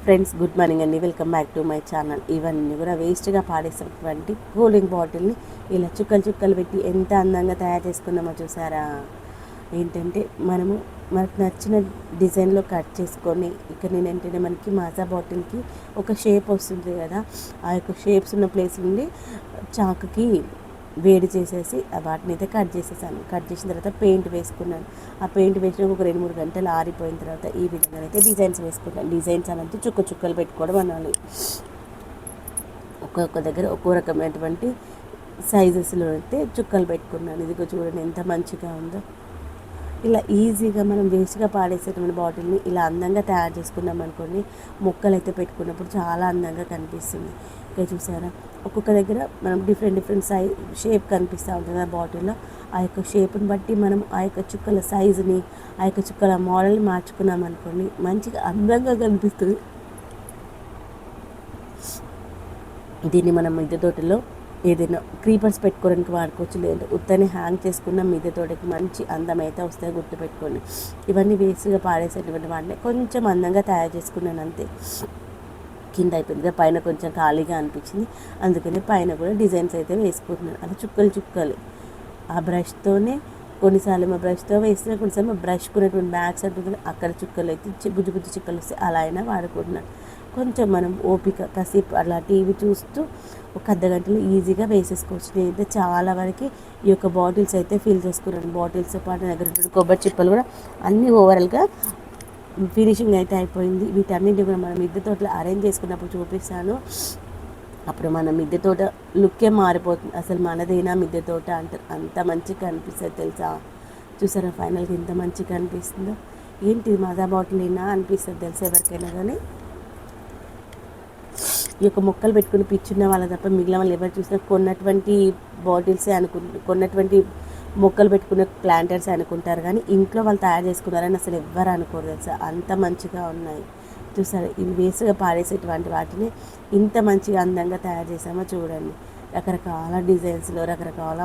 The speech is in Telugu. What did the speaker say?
ఫ్రెండ్స్ గుడ్ మార్నింగ్ అండి, welcome back to my channel. ఇవన్నీ కూడా వేస్ట్గా పాడేసినటువంటి కూలింగ్ బాటిల్ని ఇలా చుక్కలు చుక్కలు పెట్టి ఎంత అందంగా తయారు చేసుకున్నామో చూసారా. ఏంటంటే మనకు నచ్చిన డిజైన్లో కట్ చేసుకొని ఇక్కడ నేను ఏంటంటే మనకి మాజా బాటిల్కి ఒక షేప్ వస్తుంది కదా, ఆ యొక్క షేప్స్ ఉన్న ప్లేస్ నుండి చాకుకి వేడి చేసేసి వాటిని అయితే కట్ చేసేసాను. కట్ చేసిన తర్వాత పెయింట్ వేసుకున్నాను. ఆ పెయింట్ వేసిన ఒక 2-3 గంటలు ఆరిపోయిన తర్వాత ఈ విధంగా అయితే డిజైన్స్ వేసుకుంటాను. డిజైన్స్ అనేది చుక్కలు పెట్టుకోవడం అనాలి. ఒక్కొక్క దగ్గర ఒక్కో రకమైనటువంటి సైజెస్లో అయితే చుక్కలు పెట్టుకున్నాను. ఇదిగో చూడండి ఎంత మంచిగా ఉందో. ఇలా ఈజీగా మనం వేస్ట్గా పాడేసేటువంటి బాటిల్ని ఇలా అందంగా తయారు చేసుకున్నాం అనుకోండి, మొక్కలు అయితే పెట్టుకున్నప్పుడు చాలా అందంగా కనిపిస్తుంది. ఇక్కడ చూసారా, ఒక్కొక్క దగ్గర మనం డిఫరెంట్ షేప్ కనిపిస్తూ ఉంటుంది ఆ బాటిల్లో. ఆ యొక్క షేప్ని బట్టి మనం ఆ యొక్క చుక్కల సైజుని, ఆ యొక్క చుక్కల మోడల్ని మార్చుకున్నాం అనుకోండి, మంచిగా అందంగా కనిపిస్తుంది. దీన్ని మనం మిద్దె తోటలో ఏదైనా క్రీపర్స్ పెట్టుకోవడానికి వాడుకోవచ్చు, లేదంటే ఉత్తనే హ్యాంగ్ చేసుకున్న మిద్దె తోటకి మంచి అందం అయితే వస్తాయి. గుర్తుపెట్టుకోండి, ఇవన్నీ వేస్ట్గా పాడేసేటువంటి వాటిని కొంచెం అందంగా తయారు చేసుకున్నాను అంతే. కింద అయిపోయింది, పైన కొంచెం ఖాళీగా అనిపించింది, అందుకని పైన కూడా డిజైన్స్ అయితే వేసుకుంటున్నాను. అది చుక్కలు ఆ బ్రష్తోనే కొన్నిసార్లు మా బ్రష్తో వేస్తే, కొన్నిసార్లు మా బ్రష్ కొనేటువంటి బ్యాగ్స్ ఉంటుంది, అక్కడ చుక్కలు అయితే బుజ్జి చుక్కలు వస్తే అలా అయినా వాడుకుంటున్నాను. కొంచెం మనం ఓపిక కాసేపు అలా టీవీ చూస్తూ ఒక అర్ధగంటలో ఈజీగా వేసేసుకోవచ్చు. నేనైతే చాలా వరకు ఈ యొక్క బాటిల్స్ అయితే ఫిల్ చేసుకున్నాను. బాటిల్స్తో పాటు దగ్గర కొబ్బరి చిప్పలు కూడా అన్నీ ఓవరాల్గా ఫినిషింగ్ అయితే అయిపోయింది. వీటన్నింటినీ కూడా మనం మిద్దె తోటలో అరేంజ్ చేసుకున్నప్పుడు చూపిస్తాను. అప్పుడు మన మిద్దె తోట లుక్కే మారిపోతుంది. అసలు మనదేనా మిద్దె తోట అంటారు, అంత మంచిగా అనిపిస్తుంది తెలుసా. చూసారా ఫైనల్గా ఎంత మంచిగా అనిపిస్తుందో. ఏంటి మజా బాటిల్ అయినా అనిపిస్తుంది తెలుసా ఎవరికైనా. కానీ ఈ యొక్క మొక్కలు పెట్టుకుని పిచ్చున్న వాళ్ళ తప్ప మిగిలిన వాళ్ళు ఎవరు చూసినా కొన్నటువంటి బాటిల్సే కొన్నటువంటి మొక్కలు పెట్టుకునే ప్లాంటర్స్ అనుకుంటారు, కానీ ఇంట్లో వాళ్ళు తయారు చేసుకున్నారని అసలు ఎవ్వరు అనుకోరు తెలుసా. అంత మంచిగా ఉన్నాయి. చూసారు, ఇవి వేసుగా పాడేసేటువంటి వాటిని ఇంత మంచిగా అందంగా తయారు చేసామో చూడండి. రకరకాల డిజైన్స్లో రకరకాల